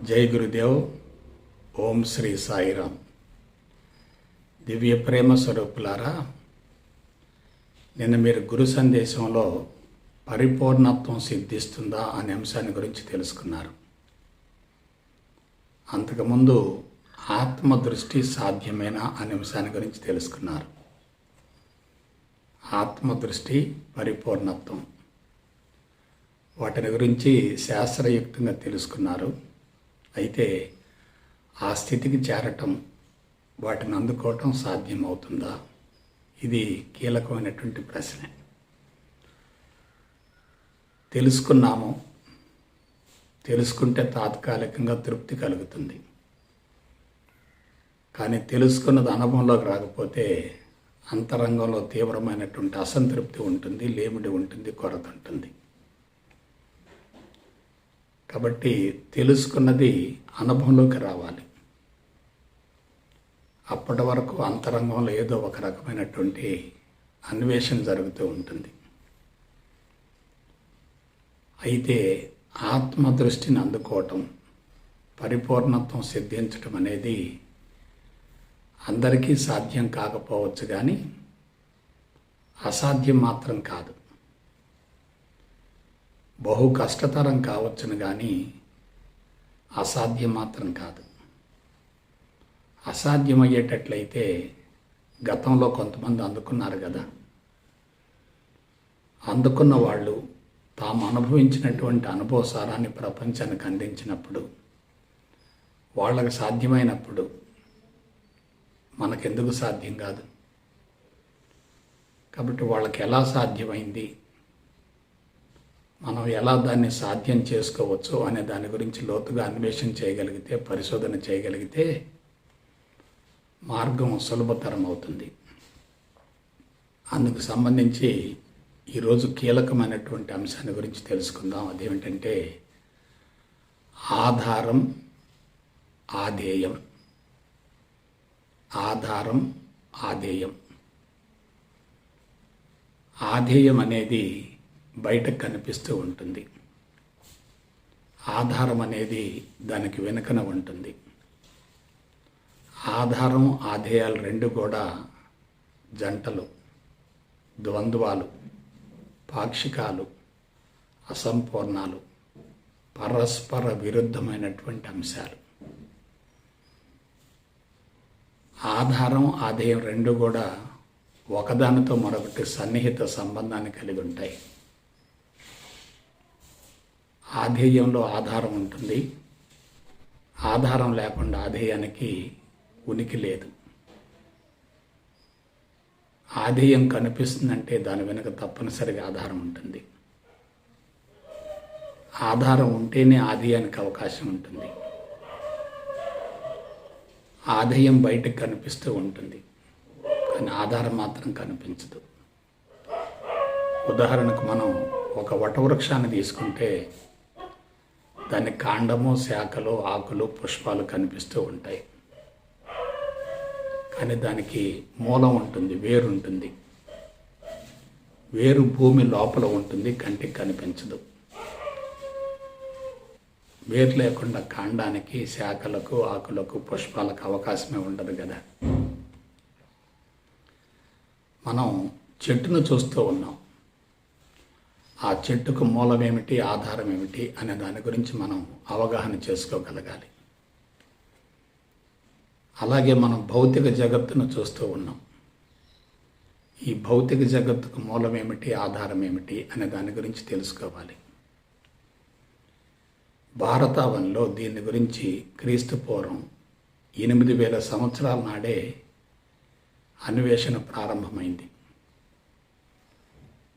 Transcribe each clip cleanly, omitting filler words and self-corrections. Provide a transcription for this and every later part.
జై గురుదేవ్. ఓం శ్రీ సాయిరామ్. దివ్య ప్రేమ స్వరూపులారా, నిన్న మీరు గురు సందేశంలో పరిపూర్ణత్వం సిద్ధిస్తుందా అనే అంశాన్ని గురించి తెలుసుకున్నారు. అంతకుముందు ఆత్మదృష్టి సాధ్యమేనా అనే అంశాన్ని గురించి తెలుసుకున్నారు. ఆత్మదృష్టి, పరిపూర్ణత్వం, వాటిని గురించి శాస్త్రయుక్తంగా తెలుసుకున్నారు. అయితే ఆ స్థితికి చేరటం, వాటిని అందుకోవటం సాధ్యమవుతుందా? ఇది కీలకమైనటువంటి ప్రశ్న. తెలుసుకున్నాము, తెలుసుకుంటే తాత్కాలికంగా తృప్తి కలుగుతుంది. కానీ తెలుసుకున్నది అనుభవంలోకి రాకపోతే అంతరంగంలో తీవ్రమైనటువంటి అసంతృప్తి ఉంటుంది, లేమిడి ఉంటుంది, కొరత ఉంటుంది. కాబట్టి తెలుసుకున్నది అనుభవంలోకి రావాలి. అప్పటి వరకు అంతరంగంలో ఏదో ఒక రకమైనటువంటి అన్వేషణ జరుగుతూ ఉంటుంది. అయితే ఆత్మదృష్టిని అందుకోవటం, పరిపూర్ణత్వం సిద్ధించటం అనేది అందరికీ సాధ్యం కాకపోవచ్చు, కానీ అసాధ్యం మాత్రం కాదు. బహు కష్టతరం కావచ్చును, కానీ అసాధ్యం మాత్రం కాదు. అసాధ్యమయ్యేటట్లయితే గతంలో కొంతమంది అందుకున్నారు కదా. అందుకున్న వాళ్ళు తాము అనుభవించినటువంటి అనుభవ సారాన్ని ప్రపంచానికి అందించినప్పుడు, వాళ్ళకు సాధ్యమైనప్పుడు మనకెందుకు సాధ్యం కాదు? కాబట్టి వాళ్ళకి ఎలా సాధ్యమైంది, మనం ఎలా దాన్ని సాధ్యం చేసుకోవచ్చు అనే దాని గురించి లోతుగా అన్వేషణ చేయగలిగితే, పరిశోధన చేయగలిగితే మార్గం సులభతరం అవుతుంది. అందుకు సంబంధించి ఈరోజు కీలకమైనటువంటి అంశాన్ని గురించి తెలుసుకుందాం. అదేమిటంటే ఆధారం, ఆధేయం. ఆధారం, ఆధేయం. ఆధేయం అనేది బయటకు కనిపిస్తూ ఉంటుంది. ఆధారం అనేది దానికి వెనుకన ఉంటుంది. ఆధారం, ఆధేయాలు రెండు కూడా జంటలు, ద్వంద్వాలు, పాక్షికాలు, అసంపూర్ణాలు, పరస్పర విరుద్ధమైనటువంటి అంశాలు. ఆధారం, ఆధేయం రెండు కూడా ఒకదానితో మరొకటి సన్నిహిత సంబంధాన్ని కలిగి ఉంటాయి. ఆధేయంలో ఆధారం ఉంటుంది. ఆధారం లేకుండా ఆధేయానికి ఉనికి లేదు. ఆధేయం కనిపిస్తుందంటే దాని వెనుక తప్పనిసరిగా ఆధారం ఉంటుంది. ఆధారం ఉంటేనే ఆధేయానికి అవకాశం ఉంటుంది. ఆధేయం బయటకు కనిపిస్తూ ఉంటుంది, కానీ ఆధారం మాత్రం కనిపించదు. ఉదాహరణకు మనం ఒక వటవృక్షాన్ని తీసుకుంటే దాని కాండము, శాఖలు, ఆకులు, పుష్పాలు కనిపిస్తూ ఉంటాయి, కానీ దానికి మూలం ఉంటుంది, వేరు ఉంటుంది. వేరు భూమి లోపల ఉంటుంది, కంటికి కనిపించదు. వేరు లేకుండా కాండానికి, శాఖలకు, ఆకులకు, పుష్పాలకు అవకాశమే ఉండదు కదా. మనం చెట్టును చూస్తూ ఉన్నాం. ఆ చెట్టుకు మూలం ఏమిటి, ఆధారం ఏమిటి అనే దాని గురించి మనం అవగాహన చేసుకోగలగాలి. అలాగే మనం భౌతిక జగత్తును చూస్తూ ఉన్నాం. ఈ భౌతిక జగత్తుకు మూలం ఏమిటి, ఆధారం ఏమిటి అనే దాని గురించి తెలుసుకోవాలి. భారతావనిలో దీని గురించి క్రీస్తు పూర్వం 8000 సంవత్సరాల నాడే అన్వేషణ ప్రారంభమైంది.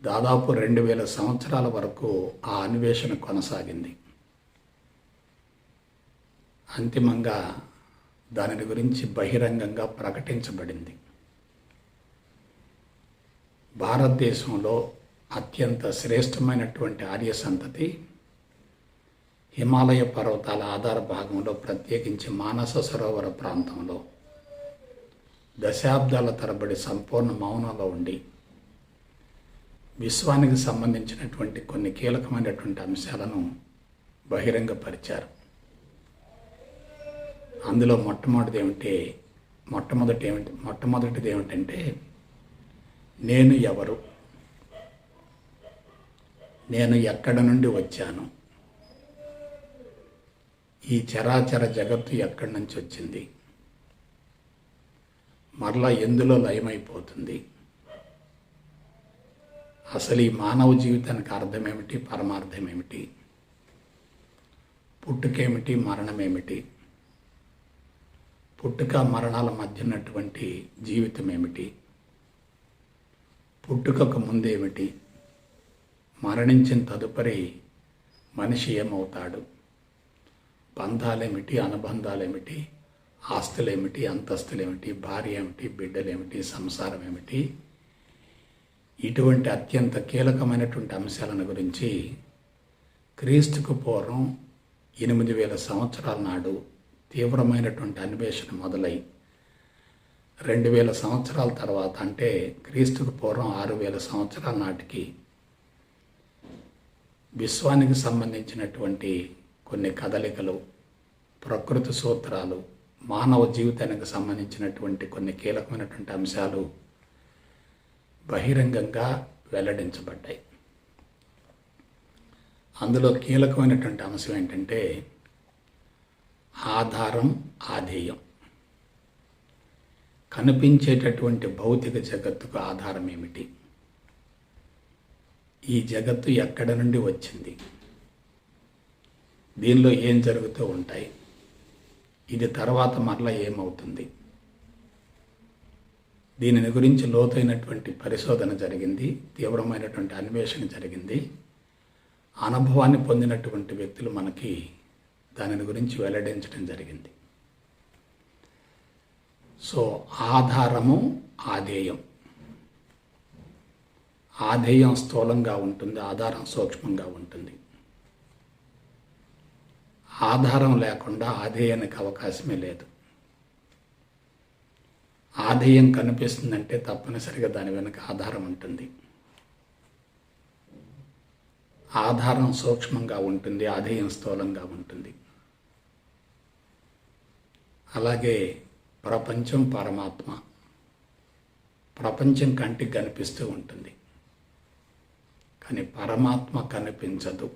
దాదాపు 2000 సంవత్సరాల వరకు ఆ అన్వేషణ కొనసాగింది. అంతిమంగా దాని గురించి బహిరంగంగా ప్రకటించబడింది. భారతదేశంలో అత్యంత శ్రేష్టమైనటువంటి ఆర్య సంతతి హిమాలయ పర్వతాల ఆధార భాగంలో, ప్రత్యేకించి మానస సరోవర ప్రాంతంలో దశాబ్దాల తరబడి సంపూర్ణ మౌనంలో ఉండి విశ్వానికి సంబంధించినటువంటి కొన్ని కీలకమైనటువంటి అంశాలను బహిరంగపరిచారు. అందులో మొట్టమొదటిది ఏమిటంటే నేను ఎవరు, నేను ఎక్కడ నుండి వచ్చాను, ఈ చరాచర జగత్తు ఎక్కడి నుంచి వచ్చింది, మరలా ఎందులో లయమైపోతుంది, అసలు ఈ మానవ జీవితానికి అర్థమేమిటి, పరమార్థం ఏమిటి, పుట్టుకేమిటి, మరణమేమిటి, పుట్టుక మరణాల మధ్య ఉన్నటువంటి జీవితం ఏమిటి, పుట్టుకకు ముందేమిటి, మరణించిన తదుపరి మనిషి ఏమవుతాడు, బంధాలేమిటి, అనుబంధాలేమిటి, ఆస్తులేమిటి, అంతస్తులేమిటి, భార్య ఏమిటి, బిడ్డలేమిటి, సంసారం ఏమిటి, ఇటువంటి అత్యంత కీలకమైనటువంటి అంశాలను గురించి క్రీస్తుకు పూర్వం 8,000 సంవత్సరాల నాడు తీవ్రమైనటువంటి అన్వేషణ మొదలై 2,000 సంవత్సరాల తర్వాత, అంటే క్రీస్తుకు పూర్వం 6,000 సంవత్సరాల నాటికి విశ్వానికి సంబంధించినటువంటి కొన్ని కదలికలు, ప్రకృతి సూత్రాలు, మానవ జీవితానికి సంబంధించినటువంటి కొన్ని కీలకమైనటువంటి అంశాలు బహిరంగంగా వెల్లడించబడ్డాయి. అందులో కీలకమైనటువంటి అంశం ఏంటంటే ఆధారం, ఆధేయం. కనిపించేటటువంటి భౌతిక జగత్తుకు ఆధారం ఏమిటి, ఈ జగత్తు ఎక్కడ నుండి వచ్చింది, దీనిలో ఏం జరుగుతూ ఉంటాయి, ఇది తర్వాత మరలా ఏమవుతుంది, దీనిని గురించి లోతైనటువంటి పరిశోధన జరిగింది, తీవ్రమైనటువంటి అన్వేషణ జరిగింది. అనుభవాన్ని పొందినటువంటి వ్యక్తులు మనకి దానిని గురించి వెల్లడించడం జరిగింది. సో ఆధారము, ఆధేయం. ఆధేయం స్థూలంగా ఉంటుంది, ఆధారం సూక్ష్మంగా ఉంటుంది. ఆధారం లేకుండా ఆధేయానికి అవకాశమే లేదు. ఆధేయం కనిపిస్తుందంటే తప్పనిసరిగా దాని వెనుక ఆధారం ఉంటుంది. ఆధారం సూక్ష్మంగా ఉంటుంది, ఆధేయం స్థూలంగా ఉంటుంది. అలాగే ప్రపంచం, పరమాత్మ. ప్రపంచం కంటికి కనిపిస్తూ ఉంటుంది, కానీ పరమాత్మ కనిపించదు.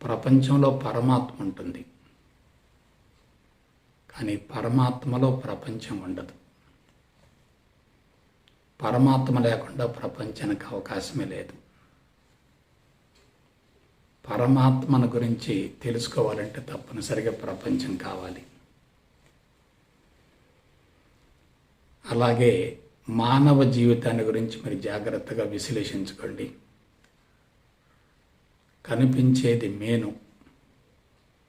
ప్రపంచంలో పరమాత్మ ఉంటుంది, కానీ పరమాత్మలో ప్రపంచం ఉండదు. పరమాత్మ లేకుండా ప్రపంచానికి అవకాశమే లేదు. పరమాత్మను గురించి తెలుసుకోవాలంటే తప్పనిసరిగా ప్రపంచం కావాలి. అలాగే మానవ జీవితాన్ని గురించి మీరు జాగ్రత్తగా విశ్లేషించుకోండి. కనిపించేది నేను,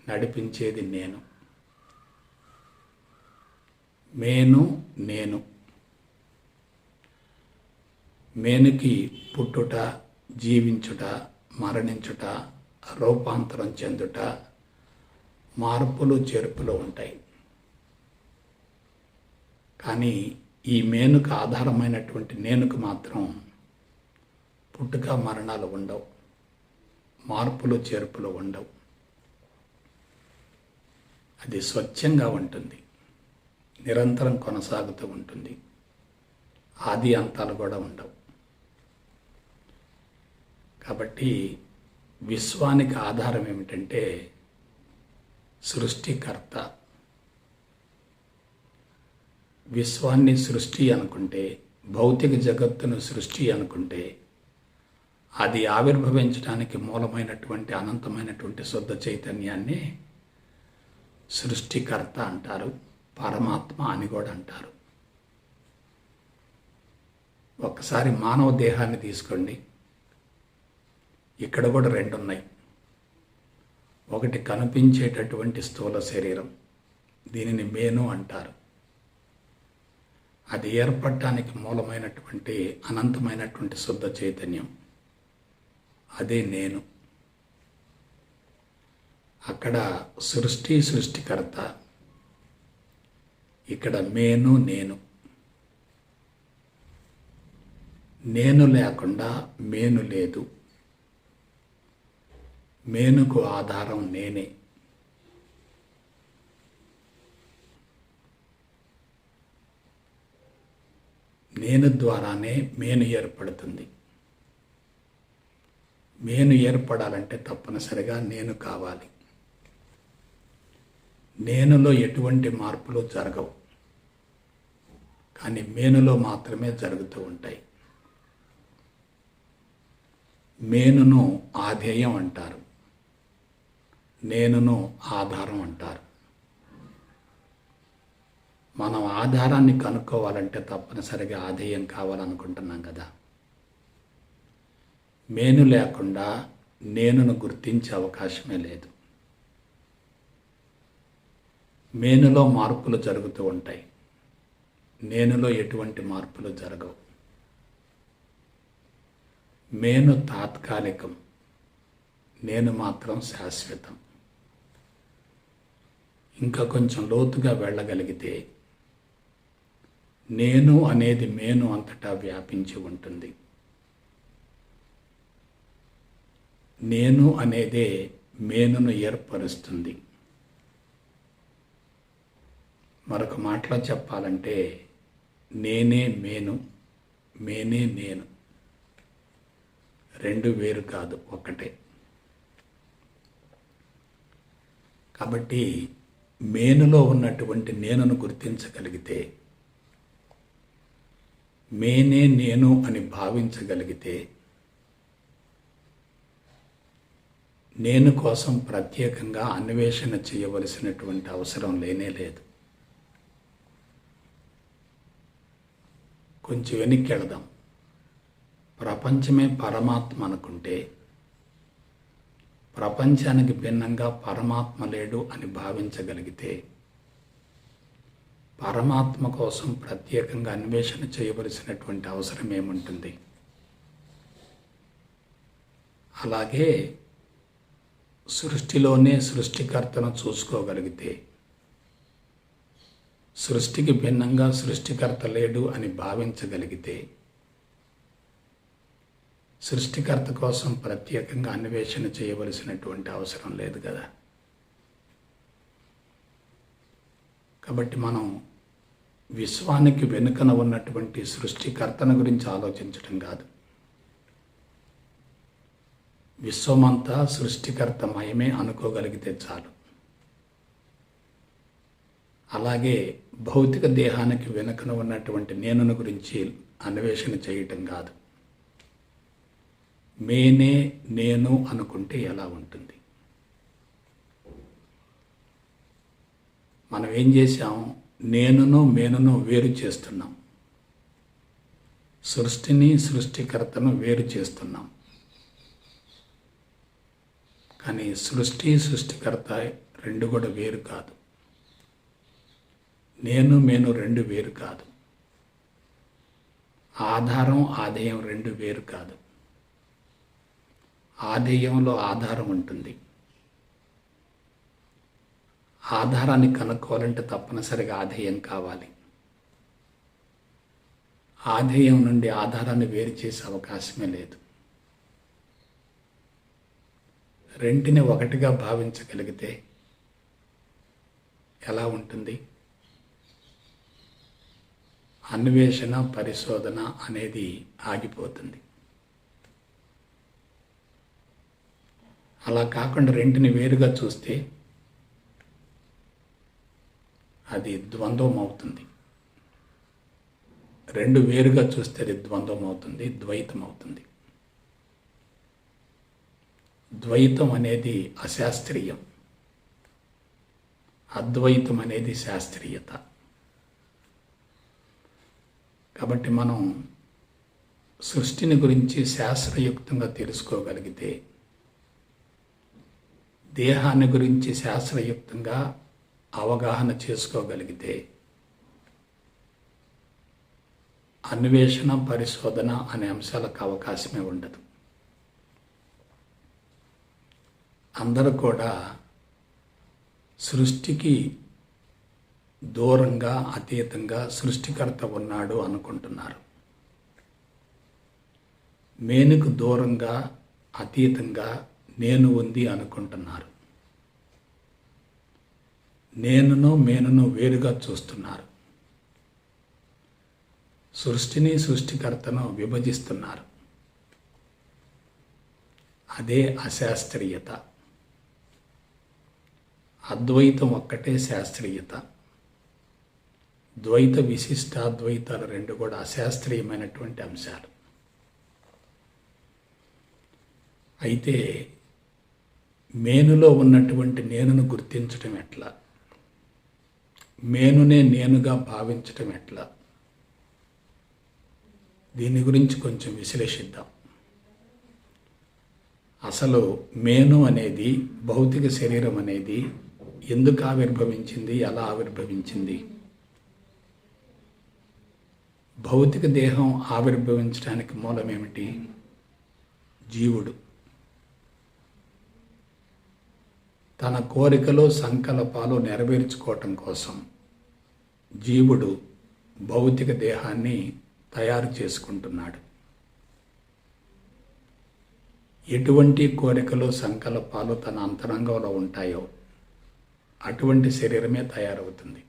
నడిపించేది నేను. నేను మేనుకి పుట్టుట, జీవించుట, మరణించుట, రూపాంతరం చెందుట, మార్పులు చేర్పులు ఉంటాయి. కానీ ఈ మేనుకు ఆధారమైనటువంటి నేనుకు మాత్రం పుట్టుక మరణాలు ఉండవు, మార్పులు చేర్పులు ఉండవు. అది స్వచ్ఛంగా ఉంటుంది, నిరంతరం కొనసాగుతూ ఉంటుంది. ఆది అంతాలు కూడా ఉండవు. కాబట్టి విశ్వానికి ఆధారం ఏమిటంటే సృష్టికర్త. విశ్వాన్ని సృష్టి అనుకుంటే, భౌతిక జగత్తును సృష్టి అనుకుంటే, అది ఆవిర్భవించడానికి మూలమైనటువంటి అనంతమైనటువంటి శుద్ధ చైతన్యాన్ని సృష్టికర్త అంటారు, పరమాత్మ అని కూడా అంటారు. ఒక్కసారి మానవ దేహాన్ని తీసుకోండి. ఇక్కడ కూడా రెండు ఉన్నాయి. ఒకటి కనిపించేటటువంటి స్థూల శరీరం, దీనిని మేను అంటారు. అది ఏర్పడటానికి మూలమైనటువంటి అనంతమైనటువంటి శుద్ధ చైతన్యం, అదే నేను. అక్కడ సృష్టికర్త, ఇక్కడ నేను. నేను లేకుండా మేను లేదు. మేనుకు ఆధారం నేనే. నేను ద్వారానే మేను ఏర్పడుతుంది. మేను ఏర్పడాలంటే తప్పనిసరిగా నేను కావాలి. నేనులో ఎటువంటి మార్పులు జరగవు, కానీ మేనులో మాత్రమే జరుగుతూ ఉంటాయి. మేనును ఆధేయం అంటారు, నేనును ఆధారం అంటారు. మనం ఆధారాన్ని కనుక్కోవాలంటే తప్పనిసరిగా ఆధేయం కావాలనుకుంటున్నాం కదా. మేను లేకుండా నేనును గుర్తించే అవకాశమే లేదు. మేనులో మార్పులు జరుగుతూ ఉంటాయి, నేనులో ఎటువంటి మార్పులు జరగవు. మేను తాత్కాలికం, నేను మాత్రం శాశ్వతం. ఇంకా కొంచెం లోతుగా వెళ్ళగలిగితే నేను అనేది మేను అంతటా వ్యాపించి ఉంటుంది. నేను అనేదే మేనును ఏర్పరుస్తుంది. మరొక మాటలో చెప్పాలంటే నేనే మేను, మేనే నేను. రెండు వేరు కాదు, ఒక్కటే. కాబట్టి మేనులో ఉన్నటువంటి నేనును గుర్తించగలిగితే, మేనే నేను అని భావించగలిగితే, నేను కోసం ప్రత్యేకంగా అన్వేషణ చేయవలసినటువంటి అవసరం లేనే లేదు. కొంచెం వెనక్కి వెళదాం. ప్రపంచమే పరమాత్మ అనుకుంటే, ప్రపంచానికి భిన్నంగా పరమాత్మ లేడు అని భావించగలిగితే, పరమాత్మ కోసం ప్రత్యేకంగా అన్వేషణ చేయవలసినటువంటి అవసరం ఏముంటుంది? అలాగే సృష్టిలోనే సృష్టికర్తను చూసుకోగలిగితే, సృష్టికి భిన్నంగా సృష్టికర్త లేడు అని భావించగలిగితే, సృష్టికర్త కోసం ప్రత్యేకంగా అన్వేషణ చేయవలసినటువంటి అవసరం లేదు కదా. కాబట్టి మనం విశ్వానికి వెనుకన ఉన్నటువంటి సృష్టికర్తను గురించి ఆలోచించడం కాదు. విశ్వమంతా సృష్టికర్తమయమే అనుకోగలిగితే చాలు. అలాగే భౌతిక దేహానికి వెనుకన ఉన్నటువంటి నేనును గురించి అన్వేషణ చేయటం కాదు. మేనే నేను అనుకుంటే ఎలా ఉంటుంది? మనం ఏం చేశాం? నేనును మేనును వేరు చేస్తున్నాం. సృష్టిని సృష్టికర్తను వేరు చేస్తున్నాం. కానీ సృష్టి సృష్టికర్త రెండు కూడా వేరు కాదు. నేను మేను రెండు వేరు కాదు. ఆధారం ఆధేయం రెండు వేరు కాదు. ఆధేయంలో ఆధారం ఉంటుంది. ఆధారాన్ని కనుక్కోవాలంటే తప్పనిసరిగా ఆధేయం కావాలి. ఆధేయం నుండి ఆధారాన్ని వేరు చేసే అవకాశమే లేదు. రెంటిని ఒకటిగా భావించగలిగితే ఎలా ఉంటుంది? అన్వేషణ పరిశోధన అనేది ఆగిపోతుంది. అలా కాకుండా రెంటిని వేరుగా చూస్తే అది ద్వంద్వం అవుతుంది. రెండు వేరుగా చూస్తే అది ద్వంద్వం అవుతుంది, ద్వైతం అవుతుంది. ద్వైతం అనేది అశాస్త్రీయం, అద్వైతం అనేది శాస్త్రీయత. కాబట్టి మనం సృష్టిని గురించి శాస్త్రయుక్తంగా తెలుసుకోగలిగితే, దేహాన్ని గురించి శాస్త్రయుక్తంగా అవగాహన చేసుకోగలిగితే, అన్వేషణ పరిశోధన అనే అంశాలకు అవకాశమే ఉండదు. అందరూ కూడా సృష్టికి దూరంగా అతీతంగా సృష్టికర్త ఉన్నాడు అనుకుంటున్నారు. మేనుకు దూరంగా అతీతంగా నేను ఉంది అనుకుంటున్నారు. నేనును మేనును వేరుగా చూస్తున్నారు. సృష్టిని సృష్టికర్తను విభజిస్తున్నారు. అదే అశాస్త్రీయత. అద్వైతం ఒక్కటే శాస్త్రీయత. ద్వైత విశిష్టాద్వైతాలు రెండు కూడా అశాస్త్రీయమైనటువంటి అంశాలు. అయితే మేనులో ఉన్నటువంటి నేనును గుర్తించటం ఎట్లా, మేనునే నేనుగా భావించటం ఎట్లా, దీని గురించి కొంచెం విశ్లేషిద్దాం. అసలు మేను అనేది, భౌతిక శరీరం అనేది ఎందుకు ఆవిర్భవించింది, ఎలా ఆవిర్భవించింది? భౌతిక దేహం ఆవిర్భవించడానికి మూలమేమిటి? జీవుడు తన కోరికలు సంకల్పాలు నెరవేర్చుకోవటం కోసం జీవుడు భౌతిక దేహాన్ని తయారు చేసుకుంటున్నాడు. ఎటువంటి కోరికలు సంకల్పాలు తన అంతరంగంలో ఉంటాయో అటువంటి శరీరమే తయారవుతుంది.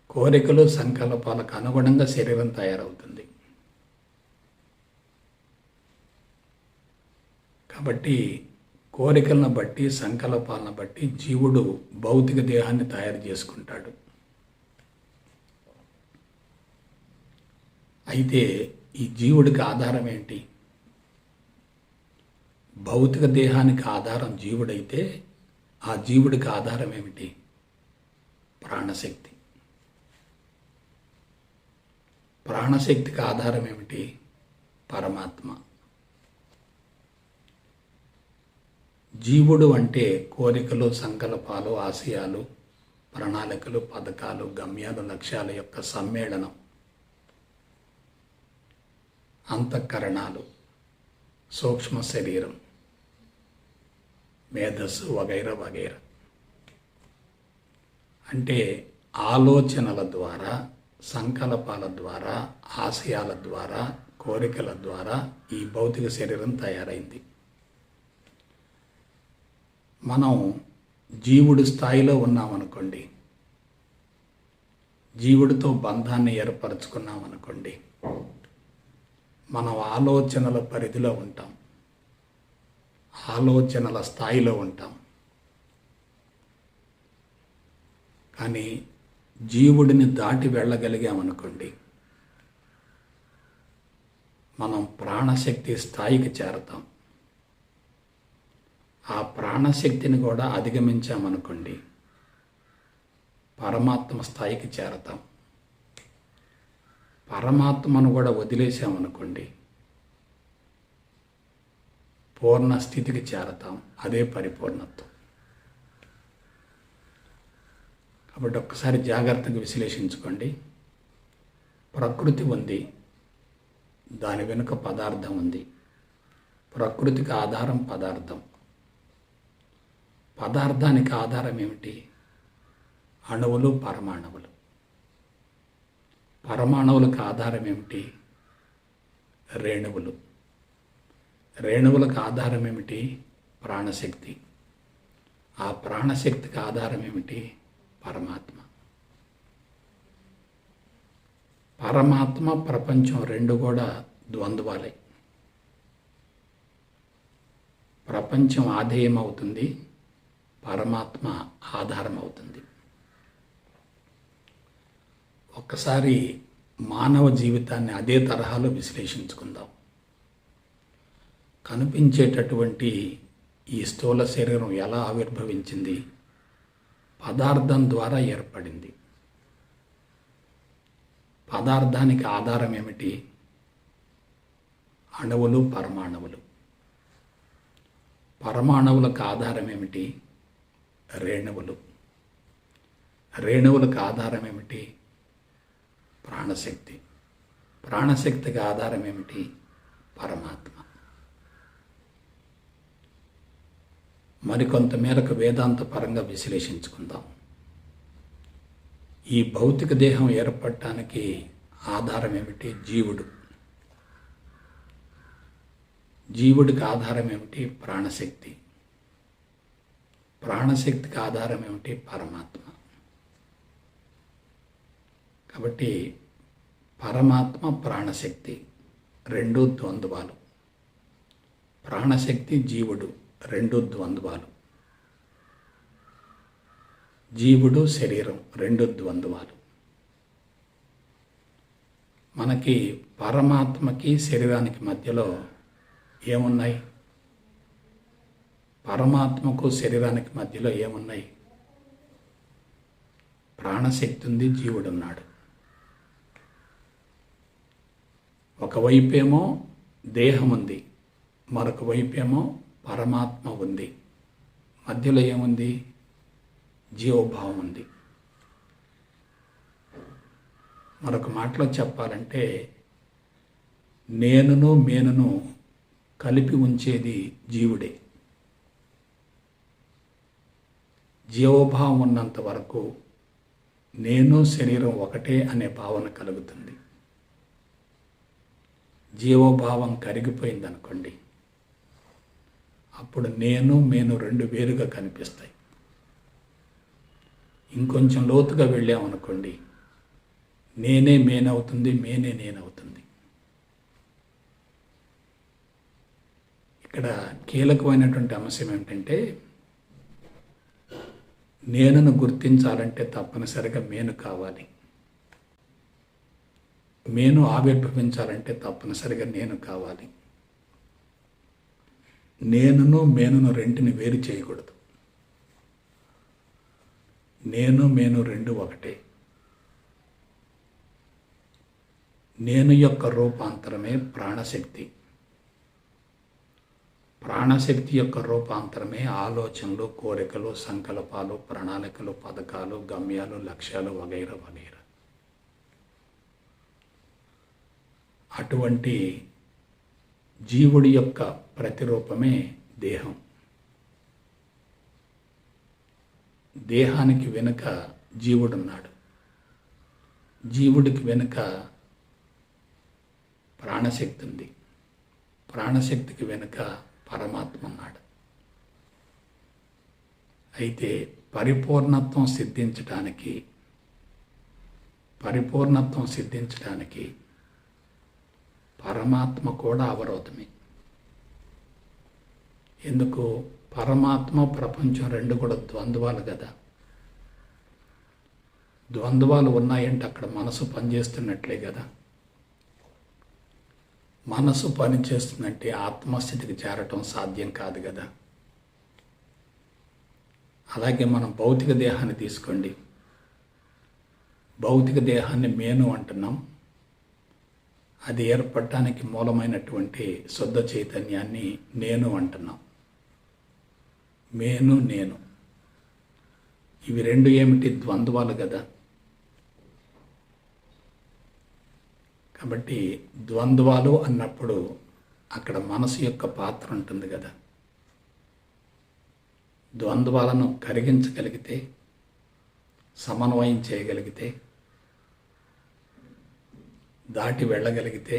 కోరికలు సంకల్పాలకు అనుగుణంగా శరీరం తయారవుతుంది. కాబట్టి కోరికలను బట్టి, సంకల్పాలను బట్టి జీవుడు భౌతిక దేహాన్ని తయారు చేసుకుంటాడు. అయితే ఈ జీవుడికి ఆధారం ఏంటి? భౌతిక దేహానికి ఆధారం జీవుడైతే ఆ జీవుడికి ఆధారం ఏమిటి? ప్రాణశక్తి. ప్రాణశక్తికి ఆధారం ఏమిటి? పరమాత్మ. జీవుడు అంటే కోరికలు, సంకల్పాలు, ఆశయాలు, ప్రణాళికలు, పథకాలు, గమ్యాలు, లక్ష్యాల యొక్క సమ్మేళనం. అంతఃకరణాలు, సూక్ష్మ శరీరం, మేధస్సు వగైరా వగైరా. అంటే ఆలోచనల ద్వారా, సంకల్పాల ద్వారా, ఆశయాల ద్వారా, కోరికల ద్వారా ఈ భౌతిక శరీరం తయారైంది. మనం జీవుడి స్థాయిలో ఉన్నామనుకోండి, జీవుడితో బంధాన్ని ఏర్పరచుకున్నామనుకోండి, మనం ఆలోచనల పరిధిలో ఉంటాం, ఆలోచనల స్థాయిలో ఉంటాం. కానీ జీవుడిని దాటి వెళ్ళగలిగామనుకోండి, మనం ప్రాణశక్తి స్థాయికి చేరతాం. ఆ ప్రాణశక్తిని కూడా అధిగమించామనుకోండి, పరమాత్మ స్థాయికి చేరతాం. పరమాత్మను కూడా వదిలేసామనుకోండి, పూర్ణ స్థితికి చేరతాం. అదే పరిపూర్ణత్వం. కాబట్టి ఒక్కసారి జాగ్రత్తగా విశ్లేషించుకోండి. ప్రకృతి ఉంది, దాని వెనుక పదార్థం ఉంది. ప్రకృతికి ఆధారం పదార్థం. పదార్థానికి ఆధారం ఏమిటి? అణువులు, పరమాణువులు. పరమాణువులకు ఆధారం ఏమిటి? రేణువులు. రేణువులకు ఆధారం ఏమిటి? ప్రాణశక్తి. ఆ ప్రాణశక్తికి ఆధారం ఏమిటి? పరమాత్మ. పరమాత్మ, ప్రపంచం రెండు కూడా ద్వంద్వాలే. ప్రపంచం ఆధేయం అవుతుంది, పరమాత్మ ఆధారం అవుతుంది. ఒక్కసారి మానవ జీవితాన్ని అదే తరహాలో విశ్లేషించుకుందాం. కనిపించేటటువంటి ఈ స్థూల శరీరం ఎలా ఆవిర్భవించింది? పదార్థం ద్వారా ఏర్పడింది. పదార్థానికి ఆధారం ఏమిటి? అణువులు, పరమాణువులు. పరమాణువులకు ఆధారం ఏమిటి? రేణువులు. రేణువులకు ఆధారం ఏమిటి? ప్రాణశక్తి. ప్రాణశక్తికి ఆధారం ఏమిటి? పరమాత్మ. మరికొంత మేరకు వేదాంత పరంగా విశ్లేషించుకుందాం. ఈ భౌతిక దేహం ఏర్పడటానికి ఆధారం ఏమిటి? జీవుడు. జీవుడికి ఆధారం ఏమిటి? ప్రాణశక్తి. ప్రాణశక్తికి ఆధారం ఏమిటి? పరమాత్మ. కాబట్టి పరమాత్మ ప్రాణశక్తి రెండు ద్వంద్వాలు, ప్రాణశక్తి జీవుడు రెండు ద్వంద్వాలు, జీవుడు శరీరం రెండు ద్వంద్వాలు. మనకి పరమాత్మకి శరీరానికి మధ్యలో ఏమున్నాయి? పరమాత్మకు శరీరానికి మధ్యలో ఏమున్నాయి? ప్రాణశక్తి ఉంది, జీవుడున్నాడు. ఒకవైపేమో దేహం ఉంది, మరొక వైపేమో పరమాత్మ ఉంది. మధ్యలో ఏముంది? జీవభావం ఉంది. మరొక మాటలో చెప్పాలంటే నేనును మేనును కలిపి ఉంచేది జీవుడే. జీవభావం ఉన్నంత వరకు నేను శరీరం ఒకటే అనే భావన కలుగుతుంది. జీవభావం కరిగిపోయిందనుకోండి, అప్పుడు నేను మేను రెండు వేరుగా కనిపిస్తాయి. ఇంకొంచెం లోతుగా వెళ్ళామనుకోండి, నేనే మేనవుతుంది, మేనే నేనవుతుంది. ఇక్కడ కీలకమైనటువంటి అంశం ఏమిటంటే, నేనును గుర్తించాలంటే తప్పనిసరిగా మేను కావాలి, మేను ఆవిర్భవించాలంటే తప్పనిసరిగా నేను కావాలి. నేనును మేనును రెంటిని వేరు చేయకూడదు. నేను మేను రెండు ఒకటే. నేను యొక్క రూపాంతరమే ప్రాణశక్తి. ప్రాణశక్తి యొక్క రూపాంతరమే ఆలోచనలు, కోరికలు, సంకల్పాలు, ప్రణాళికలు, పథకాలు, గమ్యాలు, లక్ష్యాలు వగైరా వగైరా. అటువంటి జీవుడి యొక్క ప్రతిరూపమే దేహం. దేహానికి వెనుక జీవుడున్నాడు, జీవుడికి వెనుక ప్రాణశక్తి ఉంది, ప్రాణశక్తికి వెనుక పరమాత్మ ఉన్నాడు. అయితే పరిపూర్ణత్వం సిద్ధించడానికి పరమాత్మ కూడా అవరోధమే. ఎందుకు? పరమాత్మ ప్రపంచం రెండు కూడా ద్వంద్వాలు కదా. ద్వంద్వాలు ఉన్నాయంటే అక్కడ మనసు పనిచేస్తున్నట్లే కదా. మనసు పనిచేస్తుందంటే ఆత్మస్థితికి చేరటం సాధ్యం కాదు కదా. అలాగే మనం భౌతిక దేహాన్ని తీసుకోండి. భౌతిక దేహాన్ని మేను అంటున్నాం. అది ఏర్పడటానికి మూలమైనటువంటి శుద్ధ చైతన్యాన్ని నేను అంటున్నాం. మేను నేను, ఇవి రెండు ఏమిటి? ద్వంద్వాలు కదా. కాబట్టి ద్వంద్వాలు అన్నప్పుడు అక్కడ మనసు యొక్క పాత్ర ఉంటుంది కదా. ద్వంద్వాలను కరిగించగలిగితే, సమన్వయం చేయగలిగితే, దాటి వెళ్ళగలిగితే,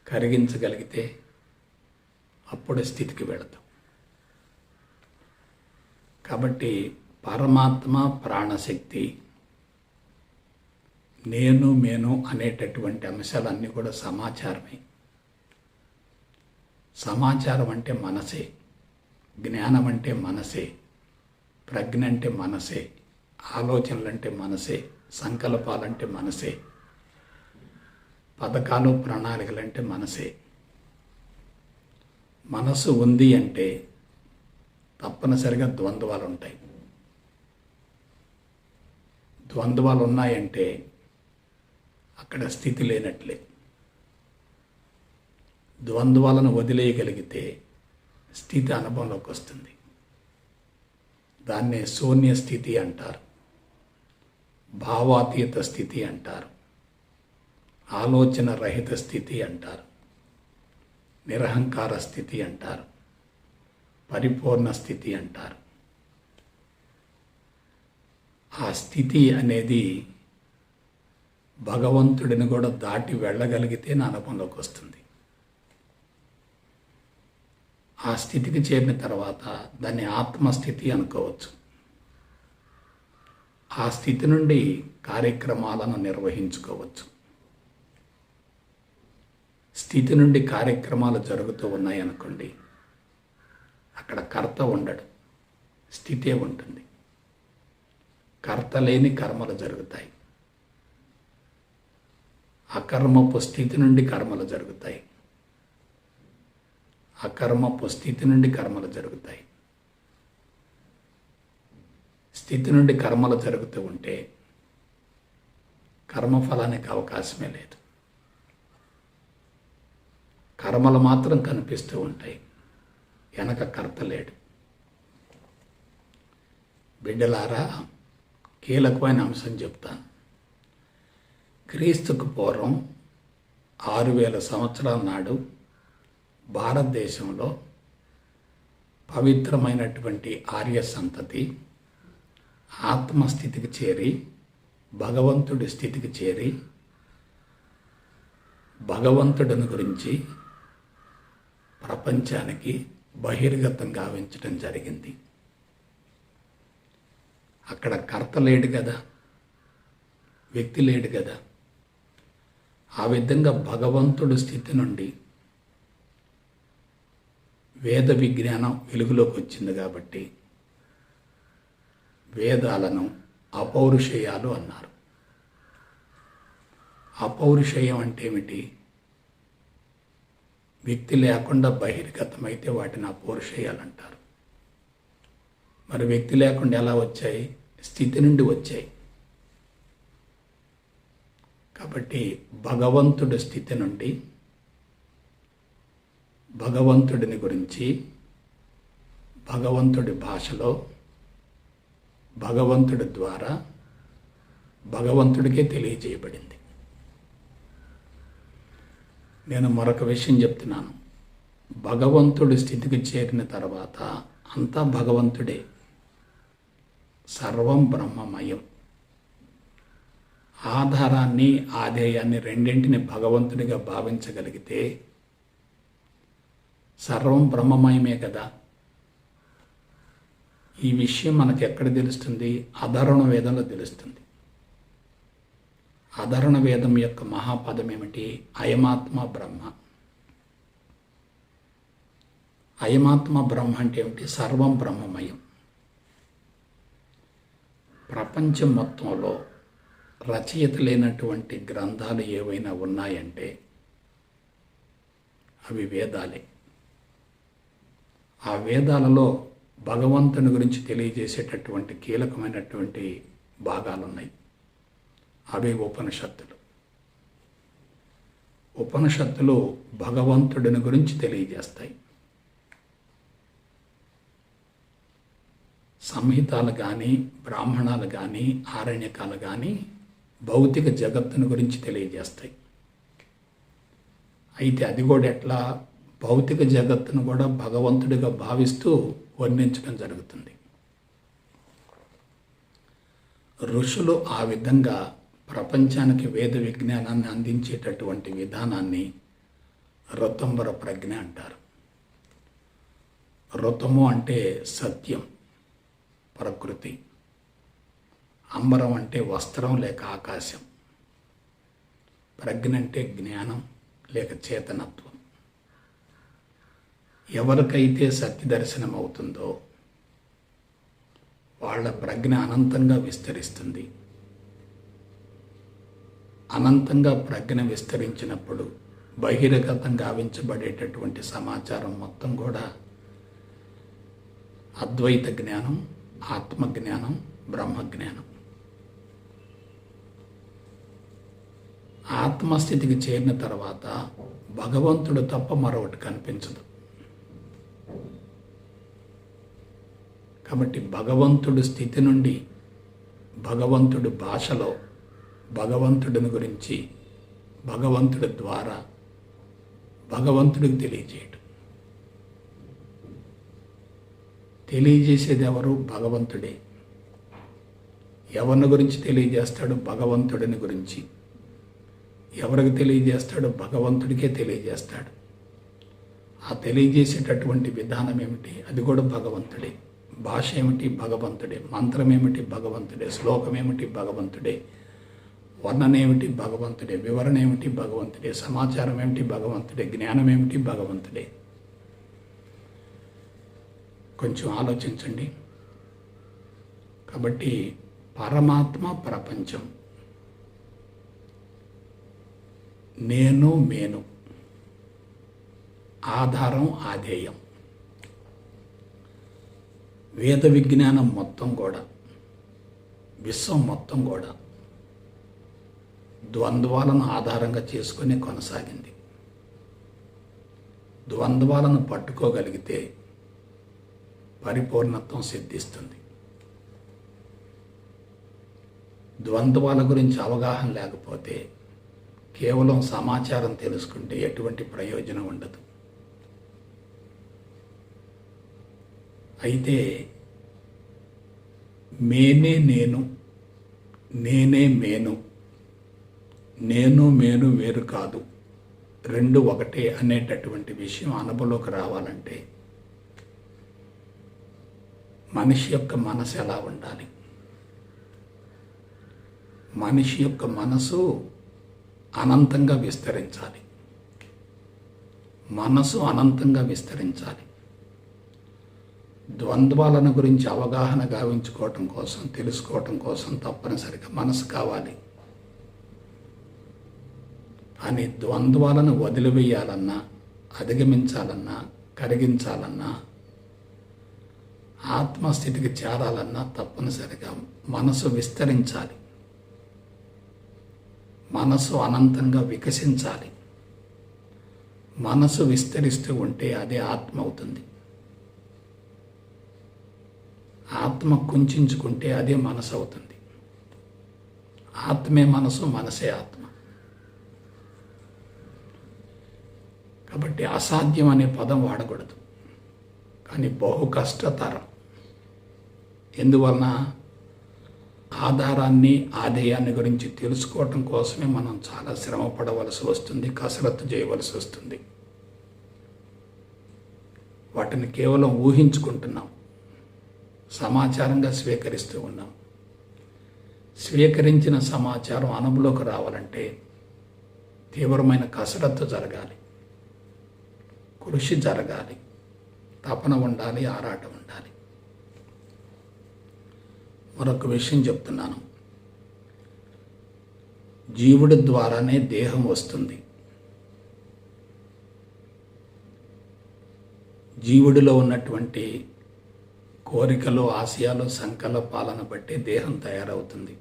కరిగించగలిగితే అప్పుడు స్థితికి వెళతాం. కాబట్టి పరమాత్మ ప్రాణశక్తి, నేను మేను అనేటటువంటి అంశాలన్నీ కూడా సమాచారమే. సమాచారం అంటే మనసే, జ్ఞానం అంటే మనసే, ప్రజ్ఞ అంటే మనసే, ఆలోచనలంటే మనసే, సంకల్పాలంటే మనసే, పథకాలు ప్రణాళికలంటే మనసే. మనసు ఉంది అంటే తప్పనిసరిగా ద్వంద్వాలు ఉంటాయి. ద్వంద్వాలు ఉన్నాయంటే అక్కడ స్థితి లేనట్లే. ద్వంద్వాలను వదిలేయగలిగితే స్థితి అనుభవంలోకి వస్తుంది. దాన్నే శూన్య స్థితి అంటారు, భావాతీత స్థితి అంటారు, ఆలోచన రహిత స్థితి అంటారు, నిరహంకార స్థితి అంటారు, పరిపూర్ణ స్థితి అంటారు. ఆ స్థితి అనేది భగవంతుడిని కూడా దాటి వెళ్ళగలిగితే నా అనుభవంలోకి వస్తుంది. ఆ స్థితికి చేరిన తర్వాత దాన్ని ఆత్మస్థితి అనుకోవచ్చు. ఆ స్థితి నుండి కార్యక్రమాలను నిర్వహించుకోవచ్చు. స్థితి నుండి కార్యక్రమాలు జరుగుతూ ఉన్నాయనుకోండి, అక్కడ కర్త ఉండడు, స్థితే ఉంటుంది. కర్త లేని కర్మలు జరుగుతాయి. అకర్మపు స్థితి నుండి కర్మలు జరుగుతాయి. అకర్మపు స్థితి నుండి కర్మలు జరుగుతాయి. స్థితి నుండి కర్మలు జరుగుతూ ఉంటే కర్మఫలానికి అవకాశమే లేదు. కర్మలు మాత్రం కనిపిస్తూ ఉంటాయి, వెనక కర్త లేడు. బిడ్డలారా, కీలకమైన అంశం చెప్తాను. క్రీస్తుకు పూర్వం 6000 సంవత్సరాల నాడు భారతదేశంలో పవిత్రమైనటువంటి ఆర్య సంతతి ఆత్మస్థితికి చేరి, భగవంతుడి స్థితికి చేరి, భగవంతుడిని గురించి ప్రపంచానికి బహిర్గతం గావించడం జరిగింది. అక్కడ కర్త లేడు కదా, వ్యక్తి లేడు కదా. ఆ విధంగా భగవంతుడి స్థితి నుండి వేద విజ్ఞానం వెలుగులోకి వచ్చింది కాబట్టి వేదాలను అపౌరుషేయాలు అన్నారు. అపౌరుషేయం అంటే ఏమిటి? వ్యక్తి లేకుండా బహిర్గతమైతే వాటిని అపౌరుషేయాలు అంటారు. మరి వ్యక్తి లేకుండా ఎలా వచ్చాయి? స్థితి నుండి వచ్చాయి. కాబట్టి భగవంతుడి స్థితి నుండి భగవంతుడిని గురించి భగవంతుడి భాషలో భగవంతుడి ద్వారా భగవంతుడికే తెలియజేయబడింది. నేను మరొక విషయం చెప్తున్నాను. భగవంతుడి స్థితికి చేరిన తర్వాత అంతా భగవంతుడే, సర్వం బ్రహ్మమయం. ఆధారాన్ని ఆధేయాన్ని రెండింటిని భగవంతుడిగా భావించగలిగితే సర్వం బ్రహ్మమయమే కదా. ఈ విషయం మనకు ఎక్కడ తెలుస్తుంది? అధర్వణ వేదంలో తెలుస్తుంది. అధర్వణ వేదం యొక్క మహాపదం ఏమిటి? అయమాత్మ బ్రహ్మ. అయమాత్మ బ్రహ్మ అంటే ఏమిటి? సర్వం బ్రహ్మమయం. ప్రపంచం మొత్తంలో రచయిత లేనటువంటి గ్రంథాలు ఏవైనా ఉన్నాయంటే అవి వేదాలే. ఆ వేదాలలో భగవంతుని గురించి తెలియజేసేటటువంటి కీలకమైనటువంటి భాగాలు ఉన్నాయి. అవే ఉపనిషత్తులు. ఉపనిషత్తులు భగవంతుడిని గురించి తెలియజేస్తాయి. సంహితాలు కానీ, బ్రాహ్మణాలు కానీ, ఆరణ్యకాలు కానీ భౌతిక జగత్తుని గురించి తెలియజేస్తాయి. అయితే అది కూడా ఎట్లా? భౌతిక జగత్తును కూడా భగవంతుడిగా భావిస్తూ వర్ణించడం జరుగుతుంది. ఋషులు ఆ విధంగా ప్రపంచానికి వేద విజ్ఞానాన్ని అందించేటటువంటి విధానాన్ని ఋతంబర ప్రజ్ఞ అంటారు. ఋతము అంటే సత్యం, ప్రకృతి. అంబరం అంటే వస్త్రం లేక ఆకాశం. ప్రజ్ఞ అంటే జ్ఞానం లేక చేతనత్వం. ఎవరికైతే సత్య దర్శనం అవుతుందో వాళ్ళ ప్రజ్ఞ అనంతంగా విస్తరిస్తుంది. అనంతంగా ప్రజ్ఞ విస్తరించినప్పుడు బహిర్గతం గావించబడేటటువంటి సమాచారం మొత్తం కూడా అద్వైత జ్ఞానం, ఆత్మజ్ఞానం, బ్రహ్మజ్ఞానం. ఆత్మస్థితికి చేరిన తర్వాత భగవంతుడు తప్ప మరొకటి కనిపించదు. కాబట్టి భగవంతుడి స్థితి నుండి భగవంతుడి భాషలో భగవంతుడిని గురించి భగవంతుడి ద్వారా భగవంతుడికి తెలియజేయటం. తెలియజేసేది ఎవరు? భగవంతుడే. ఎవరిని గురించి తెలియజేస్తాడు? భగవంతుడిని గురించి. ఎవరికి తెలియజేస్తాడు? భగవంతుడికే తెలియజేస్తాడు. ఆ తెలియజేసేటటువంటి విధానం ఏమిటి? అది కూడా భగవంతుడే. భాష ఏమిటి? భగవంతుడే. మంత్రం ఏమిటి? భగవంతుడే. శ్లోకం ఏమిటి? భగవంతుడే. వర్ణన ఏమిటి? భగవంతుడే. వివరణ ఏమిటి? భగవంతుడే. సమాచారం ఏమిటి? భగవంతుడే. జ్ఞానం ఏమిటి? భగవంతుడే. కొంచెం ఆలోచించండి. కాబట్టి పరమాత్మ, ప్రపంచం, నేను, మేను, ఆధారం, ఆధేయం, వేద విజ్ఞానం మొత్తం కూడా, విశ్వం మొత్తం కూడా ద్వంద్వాలను ఆధారంగా చేసుకొని కొనసాగింది. ద్వంద్వాలను పట్టుకోగలిగితే పరిపూర్ణత్వం సిద్ధిస్తుంది. ద్వంద్వాల గురించి అవగాహన లేకపోతే కేవలం సమాచారం తెలుసుకుంటే ఎటువంటి ప్రయోజనం ఉండదు. అయితే మేనే నేను, నేనే మేను, నేను మేను వేరు కాదు, రెండు ఒకటే అనేటటువంటి విషయం అనుభవంలోకి రావాలంటే మనిషి యొక్క మనసు ఎలా ఉండాలి? మనిషి యొక్క మనసు అనంతంగా విస్తరించాలి. మనసు అనంతంగా విస్తరించాలి. ద్వంద్వాలను గురించి అవగాహన గావించుకోవటం కోసం, తెలుసుకోవటం కోసం తప్పనిసరిగా మనసు కావాలి. అని ద్వంద్వాలను వదిలివేయాలన్నా, అధిగమించాలన్నా, కరిగించాలన్నా, ఆత్మస్థితికి చేరాలన్నా తప్పనిసరిగా మనసు విస్తరించాలి. మనసు అనంతంగా వికసించాలి. మనసు విస్తరిస్తూ ఉంటే అదే ఆత్మ అవుతుంది. ఆత్మ కుంచుకుంటే అదే మనసు అవుతుంది. ఆత్మే మనసు, మనసే ఆత్మ. కాబట్టి అసాధ్యం అనే పదం వాడకూడదు, కానీ బహు కష్టతరం. ఎందువలన? ఆధారాన్ని, ఆధేయాన్ని గురించి తెలుసుకోవటం కోసమే మనం చాలా శ్రమ పడవలసి వస్తుంది, కసరత్తు చేయవలసి వస్తుంది. వాటిని కేవలం ఊహించుకుంటున్నాం, సమాచారంగా స్వీకరిస్తూ ఉన్నాం. స్వీకరించిన సమాచారం అనుభవంలోకి రావాలంటే తీవ్రమైన కసరత్తు జరగాలి, కృషి జరగాలి, తపన ఉండాలి, ఆరాటం ఉండాలి. మరొక విషయం చెప్తున్నాను. జీవుడి ద్వారానే దేహం వస్తుంది. జీవుడిలో ఉన్నటువంటి కోరికలు, ఆశయాలు, సంకల్పాలను బట్టి దేహం తయారవుతుంది.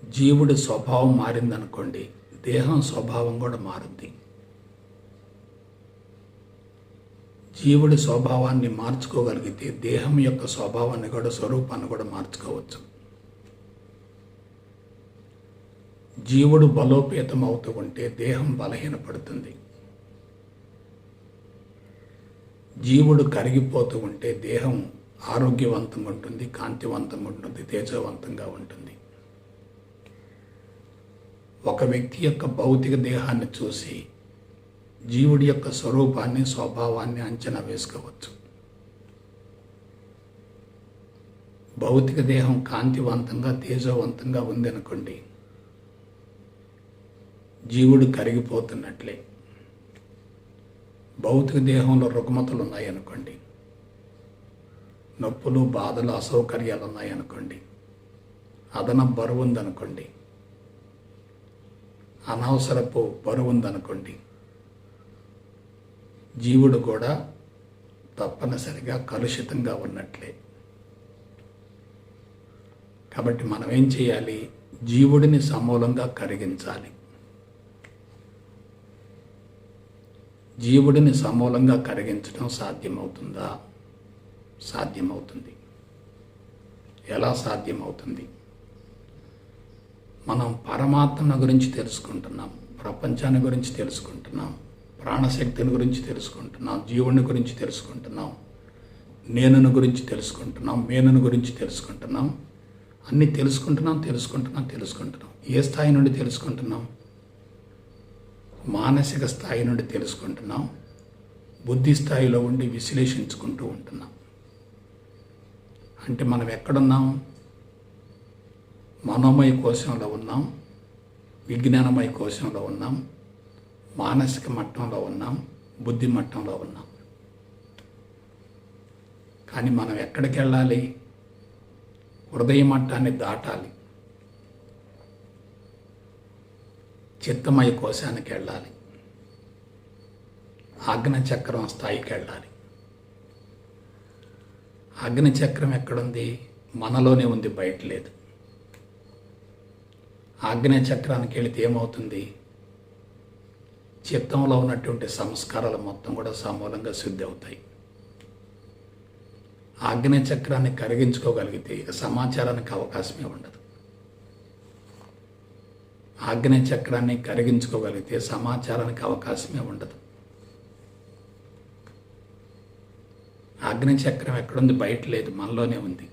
జీవుడి స్వభావం మారిందనుకోండి, దేహం స్వభావం కూడా మారుద్ది. జీవుడి స్వభావాన్ని మార్చుకోగలిగితే దేహం యొక్క స్వభావాన్ని కూడా, స్వరూపాన్ని కూడా మార్చుకోవచ్చు. జీవుడు బలోపేతం అవుతూ ఉంటే దేహం బలహీనపడుతుంది. జీవుడు కరిగిపోతూ ఉంటే దేహం ఆరోగ్యవంతంగా ఉంటుంది, కాంతివంతంగా ఉంటుంది, తేజవంతంగా ఉంటుంది. ఒక వ్యక్తి యొక్క భౌతిక దేహాన్ని చూసి జీవుడి యొక్క స్వరూపాన్ని, స్వభావాన్ని అంచనా వేసుకోవచ్చు. భౌతిక దేహం కాంతివంతంగా, తేజవంతంగా ఉందనుకోండి, జీవుడు కరిగిపోతున్నట్లే. భౌతిక దేహంలో రుగ్మతలు ఉన్నాయనుకోండి, నొప్పులు, బాధలు, అసౌకర్యాలు ఉన్నాయనుకోండి, అదన బరువు ఉందనుకోండి, అనవసరపు బరువు ఉందనుకోండి, జీవుడు కూడా తప్పనిసరిగా కలుషితంగా ఉన్నట్లే. కాబట్టి మనం ఏం చేయాలి? జీవుడిని సమూలంగా కరిగించాలి. జీవుడిని సమూలంగా కరిగించడం సాధ్యమవుతుందా? సాధ్యమవుతుంది. ఎలా సాధ్యమవుతుంది? మనం పరమాత్మ గురించి తెలుసుకుంటున్నాం, ప్రపంచాన్ని గురించి తెలుసుకుంటున్నాం, ప్రాణశక్తిని గురించి తెలుసుకుంటున్నాం, జీవుని గురించి తెలుసుకుంటున్నాం, నేనుని గురించి తెలుసుకుంటున్నాం, మేనుని గురించి తెలుసుకుంటున్నాం. అన్నీ తెలుసుకుంటున్నాం. ఏ స్థాయి నుండి తెలుసుకుంటున్నాం? మానసిక స్థాయి నుండి తెలుసుకుంటున్నాం. బుద్ధి స్థాయిలో ఉండి విశ్లేషించుకుంటూ ఉంటున్నాం. అంటే మనం ఎక్కడున్నాం? మనోమయ కోశంలో ఉన్నాం, విజ్ఞానమయ కోశంలో ఉన్నాం, మానసిక మట్టంలో ఉన్నాం, బుద్ధి మట్టంలో ఉన్నాం. కానీ మనం ఎక్కడికి వెళ్ళాలి? హృదయ మట్టాన్ని దాటాలి, చిత్తమయ కోశానికి వెళ్ళాలి, ఆజ్ఞచక్రం స్థాయికి వెళ్ళాలి. ఆజ్ఞచక్రం ఎక్కడుంది? మనలోనే ఉంది, బయట లేదు. ఆజ్ఞచక్రానికి వెళితే ఏమవుతుంది? చిత్తంలో ఉన్నటువంటి సంస్కారాలు మొత్తం కూడా సమూలంగా శుద్ధి అవుతాయి. ఆజ్ఞచక్రాన్ని కరిగించుకోగలిగితే ఇక సమాచారానికి అవకాశమే ఉండదు. ఆజ్ఞచక్రాన్ని కరిగించుకోగలిగితే సమాచారానికి అవకాశమే ఉండదు. ఆజ్ఞచక్రం ఎక్కడుంది? బయట లేదు, మనలోనే ఉంది.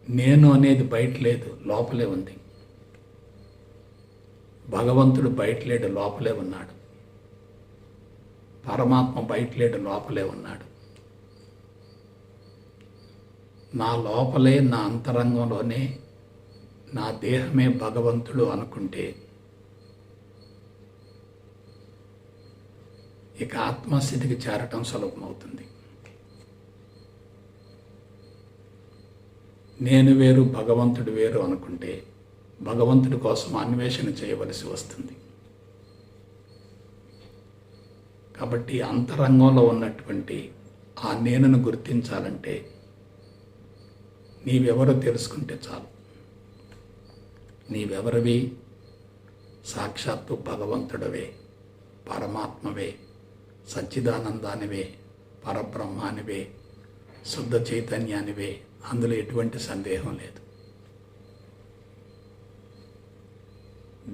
నేను అనేది బయట లేదు, లోపలే ఉంది. భగవంతుడు బయట లేడు, లోపలే ఉన్నాడు. పరమాత్మ బయట లేడు, లోపలే ఉన్నాడు. నా లోపలే, నా అంతరంగంలోనే నా దేహమే భగవంతుడు అనుకుంటే ఇక ఆత్మస్థితికి చేరటం సులభమవుతుంది. నేను వేరు, భగవంతుడు వేరు అనుకుంటే భగవంతుడి కోసం అన్వేషణ చేయవలసి వస్తుంది. కాబట్టి అంతరంగంలో ఉన్నటువంటి ఆ నేనును గుర్తించాలంటే నీవెవరో తెలుసుకుంటే చాలు. నీవెవరివి? సాక్షాత్తు భగవంతుడవే, పరమాత్మవే, సచ్చిదానందానివే, పరబ్రహ్మానివే, శుద్ధ చైతన్యానివే. అందులో ఎటువంటి సందేహం లేదు.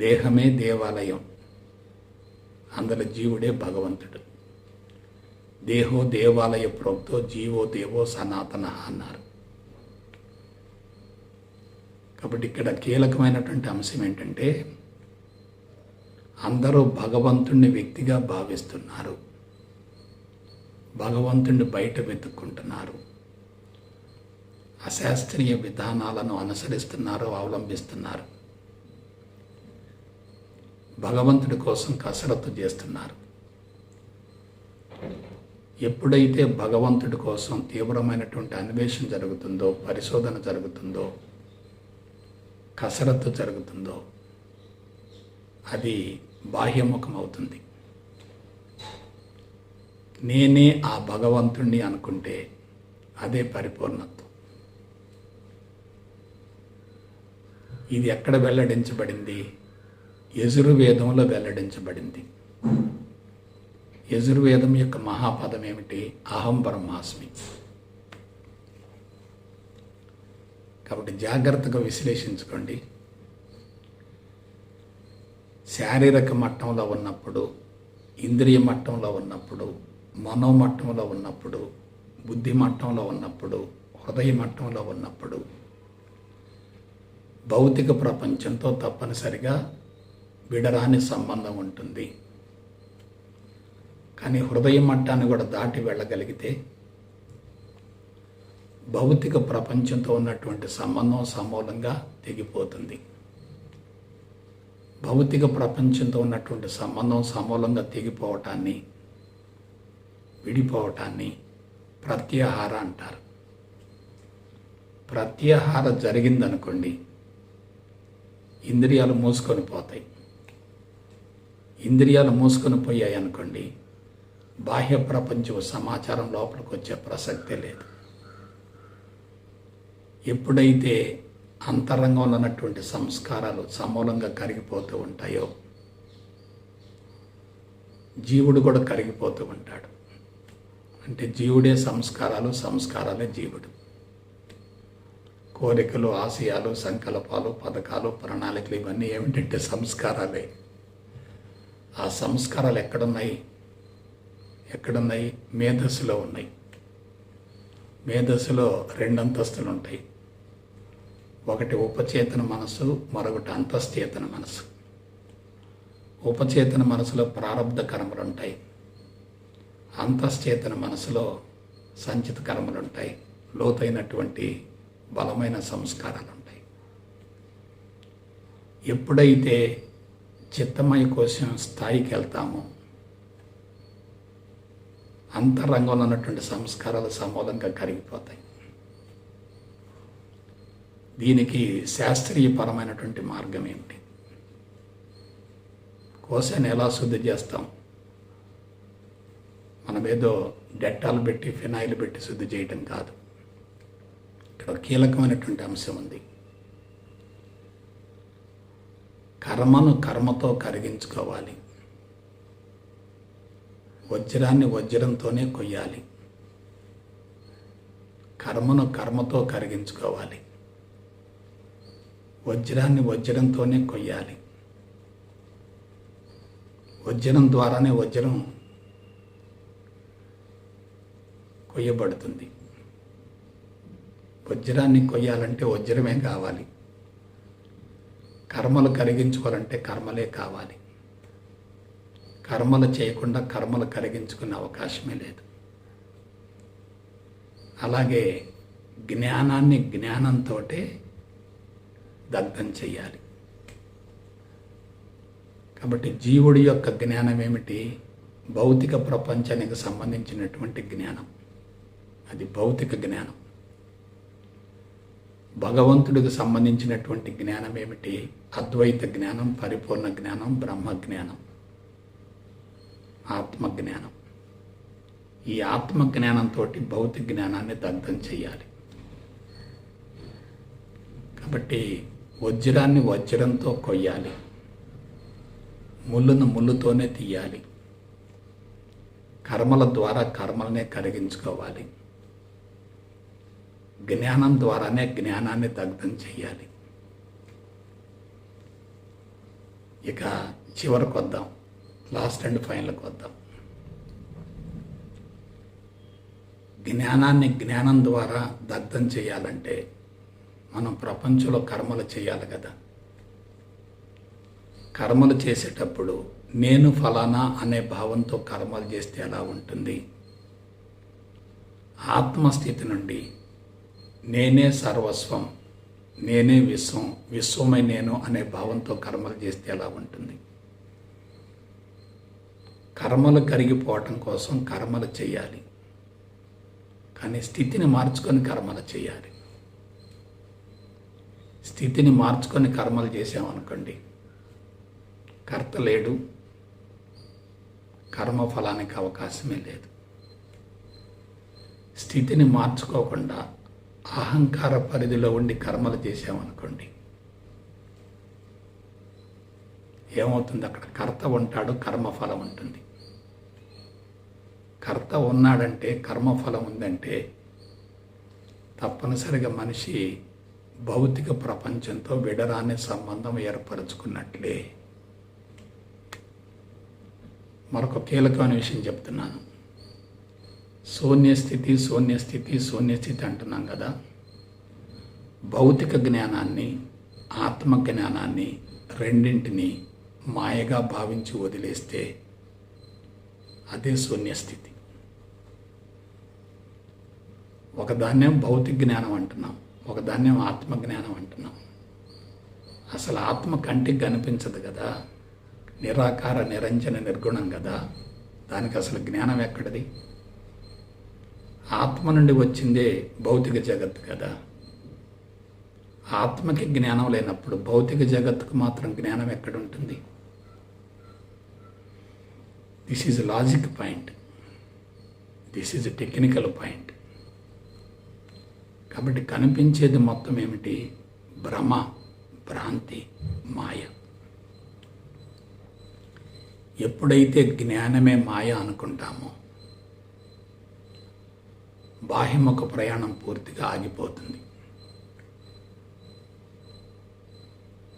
దేహమే దేవాలయం, అందులో జీవుడే భగవంతుడు. దేహో దేవాలయ ప్రోక్తో జీవో దేవో సనాతన అన్నారు. కాబట్టి ఇక్కడ కీలకమైనటువంటి అంశం ఏంటంటే అందరూ భగవంతుణ్ణి వ్యక్తిగా భావిస్తున్నారు, భగవంతుణ్ణి బయట వెతుక్కుంటున్నారు, అశాస్త్రీయ విధానాలను అనుసరిస్తున్నారు, అవలంబిస్తున్నారు, భగవంతుడి కోసం కసరత్తు చేస్తున్నారు. ఎప్పుడైతే భగవంతుడి కోసం తీవ్రమైనటువంటి అన్వేషణ జరుగుతుందో, పరిశోధన జరుగుతుందో, కసరత్తు జరుగుతుందో అది బాహ్యముఖం అవుతుంది. నేనే ఆ భగవంతుణ్ణి అనుకుంటే అదే పరిపూర్ణత్వం. ఇది ఎక్కడ వెల్లడించబడింది? యజుర్వేదంలో వెల్లడించబడింది. యజుర్వేదం యొక్క మహాపదం ఏమిటి? అహం బ్రహ్మాస్మి. కాబట్టి జాగ్రత్తగా విశ్లేషించుకోండి. శారీరక మట్టంలో ఉన్నప్పుడు, ఇంద్రియ మట్టంలో ఉన్నప్పుడు, మనోమట్టంలో ఉన్నప్పుడు, బుద్ధి మట్టంలో ఉన్నప్పుడు, హృదయ మట్టంలో ఉన్నప్పుడు భౌతిక ప్రపంచంతో తప్పనిసరిగా విడరాని సంబంధం ఉంటుంది. కానీ హృదయ మట్టాన్ని కూడా దాటి వెళ్ళగలిగితే భౌతిక ప్రపంచంతో ఉన్నటువంటి సంబంధం సమూలంగా తెగిపోతుంది. భౌతిక ప్రపంచంతో ఉన్నటువంటి సంబంధం సమూలంగా తెగిపోవటాన్ని, విడిపోవటాన్ని ప్రత్యాహార అంటారు. ప్రత్యాహార జరిగిందనుకోండి, ఇంద్రియాలు మూసుకొని పోతాయి. ఇంద్రియాలు మూసుకొని పోయాయి అనుకోండి, బాహ్య ప్రపంచం సమాచారం లోపలికి వచ్చే ప్రసక్తే లేదు. ఎప్పుడైతే అంతరంగంలో ఉన్నటువంటి సంస్కారాలు సమూలంగా కరిగిపోతూ ఉంటాయో జీవుడు కూడా కరిగిపోతూ ఉంటాడు. అంటే జీవుడే సంస్కారాలు, సంస్కారాలే జీవుడు. కోరికలు, ఆశయాలు, సంకల్పాలు, పథకాలు, ప్రణాళికలు ఇవన్నీ ఏమిటంటే సంస్కారాలే. ఆ సంస్కారాలు ఎక్కడున్నాయి? మేధస్సులో ఉన్నాయి. మేధస్సులో 2 అంతస్తులు ఉంటాయి. ఒకటి ఉపచేతన మనస్సు, మరొకటి అంతశ్చేతన మనస్సు. ఉపచేతన మనసులో ప్రారబ్ధ కర్మలు ఉంటాయి, అంతశ్చేతన మనసులో సంచిత కర్మలు ఉంటాయి, లోతైనటువంటి బలమైన సంస్కారాలు ఉంటాయి. ఎప్పుడైతే చిత్తమయ కోశం స్థాయికి వెళ్తామో అంతరంగంలో ఉన్నటువంటి సంస్కారాలు సమూలంగా కరిగిపోతాయి. దీనికి శాస్త్రీయపరమైనటువంటి మార్గం ఏమిటి? కోశాన్ని ఎలా శుద్ధి చేస్తాం? మనం ఏదో డెట్టాలు పెట్టి ఫినాయిల్ పెట్టి శుద్ధి చేయటం కాదు. ఇక్కడ కీలకమైనటువంటి అంశం ఉంది. కర్మను కర్మతో కరిగించుకోవాలి. వజ్రాన్ని వజ్రంతోనే కొయ్యాలి. కర్మను కర్మతో కరిగించుకోవాలి. వజ్రాన్ని వజ్రంతోనే కొయ్యాలి. వజ్రం ద్వారానే వజ్రం కొయ్యబడుతుంది. వజ్రాన్ని కొయ్యాలంటే వజ్రమే కావాలి. కర్మలు కరిగించుకోవాలంటే కర్మలే కావాలి. కర్మలు చేయకుండా కర్మలు కరిగించుకునే అవకాశమే లేదు. అలాగే జ్ఞానాన్ని జ్ఞానంతో దగ్ధం చెయ్యాలి. కాబట్టి జీవుడి యొక్క జ్ఞానం ఏమిటి? భౌతిక ప్రపంచానికి సంబంధించినటువంటి జ్ఞానం. అది భౌతిక జ్ఞానం. భగవంతుడికి సంబంధించినటువంటి జ్ఞానం ఏమిటి? అద్వైత జ్ఞానం, పరిపూర్ణ జ్ఞానం, బ్రహ్మ జ్ఞానం, ఆత్మజ్ఞానం. ఈ ఆత్మజ్ఞానంతో భౌతిక జ్ఞానాన్ని దగ్ధం చేయాలి. కాబట్టి వజ్రాన్ని వజ్రంతో కొయ్యాలి, ముళ్ళును ముళ్ళుతోనే తీయాలి. కర్మల ద్వారా కర్మలనే కరిగించుకోవాలి. జ్ఞానం ద్వారానే జ్ఞానాన్ని దగ్ధం చేయాలి. ఇక చివరికి వద్దాం, లాస్ట్ అండ్ ఫైనల్కి వద్దాం. జ్ఞానాన్ని జ్ఞానం ద్వారా దగ్ధం చేయాలంటే మనం ప్రపంచంలో కర్మలు చేయాలి కదా. కర్మలు చేసేటప్పుడు నేను ఫలానా అనే భావంతో కర్మలు చేస్తే ఎలా ఉంటుంది? ఆత్మస్థితి నుండి నేనే సర్వస్వం, నేనే విశ్వం, విశ్వమై నేను అనే భావంతో కర్మలు చేస్తే ఎలా ఉంటుంది? కర్మలు కరిగిపోవటం కోసం కర్మలు చేయాలి, కానీ స్థితిని మార్చుకొని కర్మలు చేయాలి. స్థితిని మార్చుకొని కర్మలు చేసామనుకోండి, కర్త లేడు, కర్మఫలానికి అవకాశమే లేదు. స్థితిని మార్చుకోకుండా అహంకార పరిధిలో ఉండి కర్మలు చేసామనుకోండి, ఏమవుతుంది? అక్కడ కర్త ఉంటాడు, కర్మఫలం ఉంటుంది. కర్త ఉన్నాడంటే, కర్మఫలం ఉందంటే తప్పనిసరిగా మనిషి భౌతిక ప్రపంచంతో విడరాని సంబంధం ఏర్పరచుకున్నట్లే. మరొక కీలకమైన విషయం చెప్తున్నాను. శూన్యస్థితి శూన్యస్థితి శూన్యస్థితి అంటున్నాం కదా. భౌతిక జ్ఞానాన్ని, ఆత్మజ్ఞానాన్ని రెండింటినీ మాయగా భావించి వదిలేస్తే అదే శూన్యస్థితి. ఒకదాన్నేం భౌతిక జ్ఞానం అంటున్నాం, ఒకదాన్నేం ఆత్మజ్ఞానం అంటున్నాం. అసలు ఆత్మ కంటికి కనిపించదు కదా, నిరాకార నిరంజన నిర్గుణం కదా. దానికి అసలు జ్ఞానం ఎక్కడిది? ఆత్మ నుండి వచ్చిందే భౌతిక జగత్తు కదా. ఆత్మకి జ్ఞానం లేనప్పుడు భౌతిక జగత్తుకు మాత్రం జ్ఞానం ఎక్కడుంటుంది? This is logic point, this is technical point. కాబట్టి కనిపించేది మొత్తం ఏమిటి? భ్రమ, భ్రాంతి, మాయ. ఎప్పుడైతే జ్ఞానమే మాయ అనుకుంటామో బాహ్యముఖ ప్రయాణం పూర్తిగా ఆగిపోతుంది.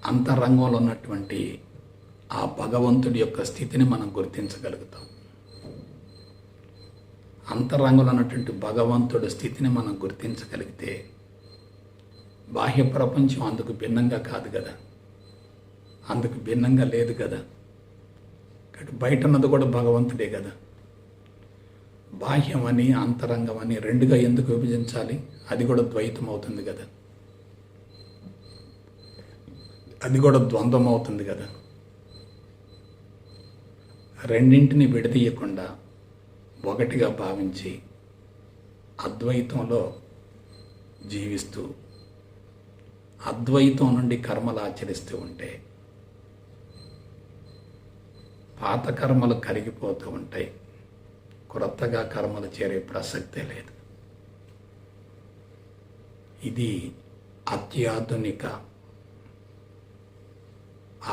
అంతరంగంలో ఉన్నటువంటి ఆ భగవంతుడి యొక్క స్థితిని మనం గుర్తించగలుగుతాం. అంతరంగంలో ఉన్నటువంటి భగవంతుడి స్థితిని మనం గుర్తించగలిగితే బాహ్య ప్రపంచం అందుకు భిన్నంగా కాదు కదా, అందుకు భిన్నంగా లేదు కదా. కాబట్టి బయట ఉన్నది కూడా భగవంతుడే కదా. బాహ్యం అని అంతరంగం అని రెండుగా ఎందుకు విభజించాలి? అది కూడా ద్వైతం అవుతుంది కదా, అది కూడా ద్వంద్వం అవుతుంది కదా. రెండింటిని విడదీయకుండా ఒకటిగా భావించి అద్వైతంలో జీవిస్తూ అద్వైతం నుండి కర్మలు ఆచరిస్తూ ఉంటే పాత కర్మలు కరిగిపోతూ ఉంటాయి, క్రొత్తగా కర్మలు చేరే ప్రసక్తే లేదు. ఇది అత్యాధునిక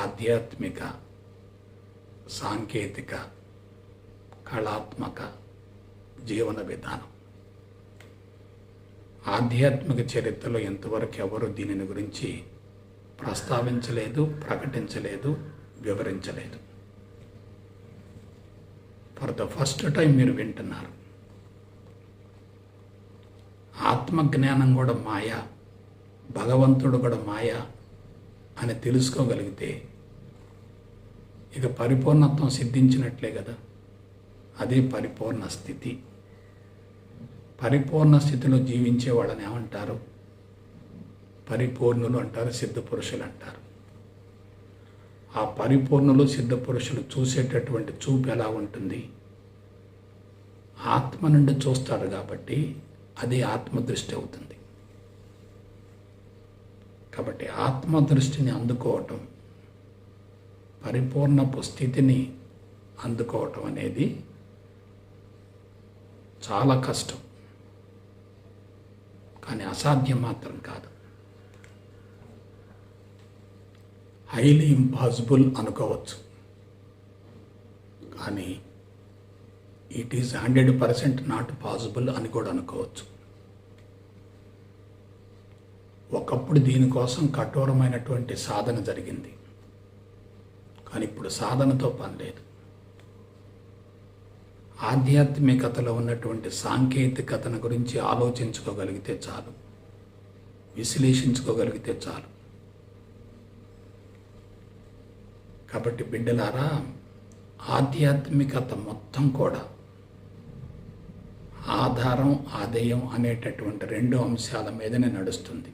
ఆధ్యాత్మిక సాంకేతిక కళాత్మక జీవన విధానం. ఆధ్యాత్మిక చరిత్రలో ఎంతవరకు ఎవరు దీనిని గురించి ప్రస్తావించలేదు, ప్రకటించలేదు, వివరించలేదు. ఫర్ ద ఫస్ట్ టైం మీరు వింటున్నారు. ఆత్మజ్ఞానం కూడా మాయ, భగవంతుడు కూడా మాయ అని తెలుసుకోగలిగితే ఇక పరిపూర్ణత్వం సిద్ధించినట్లే కదా. అదే పరిపూర్ణ స్థితి. పరిపూర్ణ స్థితిలో జీవించే వాళ్ళని ఏమంటారు? పరిపూర్ణులు అంటారు, సిద్ధ పురుషులు అంటారు. ఆ పరిపూర్ణులు సిద్ధ పురుషులు చూసేటటువంటి చూపు ఎలా ఉంటుంది? ఆత్మ నుండి చూస్తారు కాబట్టి అది ఆత్మదృష్టి అవుతుంది. కాబట్టి ఆత్మదృష్టిని అందుకోవటం, పరిపూర్ణపు స్థితిని అందుకోవటం అనేది చాలా కష్టం, కానీ అసాధ్యం మాత్రం కాదు. హైలీ ఇంపాసిబుల్ అనుకోవచ్చు, కానీ ఇట్ ఈజ్ 100% నాట్ పాసిబుల్ అని కూడా అనుకోవచ్చు. ఒకప్పుడు దీనికోసం కఠోరమైనటువంటి సాధన జరిగింది, కానీ ఇప్పుడు సాధనతో పని లేదు. ఆధ్యాత్మికతలో ఉన్నటువంటి సాంకేతికతను గురించి ఆలోచించుకోగలిగితే చాలు, విశ్లేషించుకోగలిగితే చాలు. కాబట్టి బిడ్డలారా, ఆధ్యాత్మికత మొత్తం కూడా ఆధారం, ఆదాయం అనేటటువంటి రెండు అంశాల మీదనే నడుస్తుంది.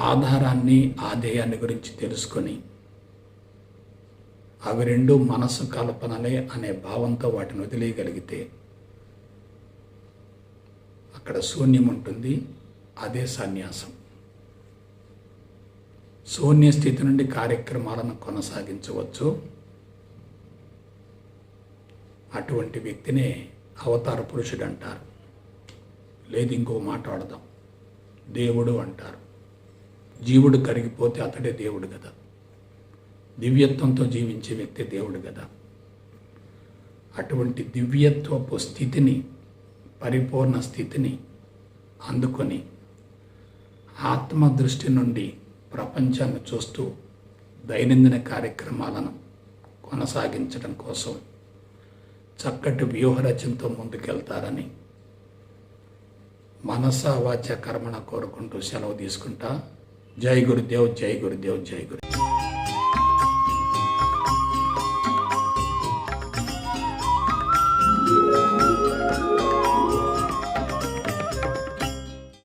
ఆధారాన్ని, ఆదాయాన్ని గురించి తెలుసుకొని అవి రెండు మనసు కల్పనలే అనే భావంతో వాటిని వదిలేయగలిగితే అక్కడ శూన్యం ఉంటుంది. అదే సన్యాసం. శూన్య స్థితి నుండి కార్యక్రమాలను కొనసాగించవచ్చు. అటువంటి వ్యక్తినే అవతార పురుషుడు అంటారు. లేదు, ఇంకో మాట వాడదాం, దేవుడు అంటారు. జీవుడు కరిగిపోతే అతడే దేవుడు కదా. దివ్యత్వంతో జీవించే వ్యక్తి దేవుడు కదా. అటువంటి దివ్యత్వపు స్థితిని, పరిపూర్ణ స్థితిని అందుకొని ఆత్మదృష్టి నుండి ప్రపంచాన్ని చూస్తూ దైనందిన కార్యక్రమాలను కొనసాగించడం కోసం చక్కటి వ్యూహరచనతో ముందుకెళ్తారని మనసా వాచ కర్మణ కోరుకుంటూ సెలవు తీసుకుంటా. జై గురుదేవ్, జై గురుదేవ్, జై గురు.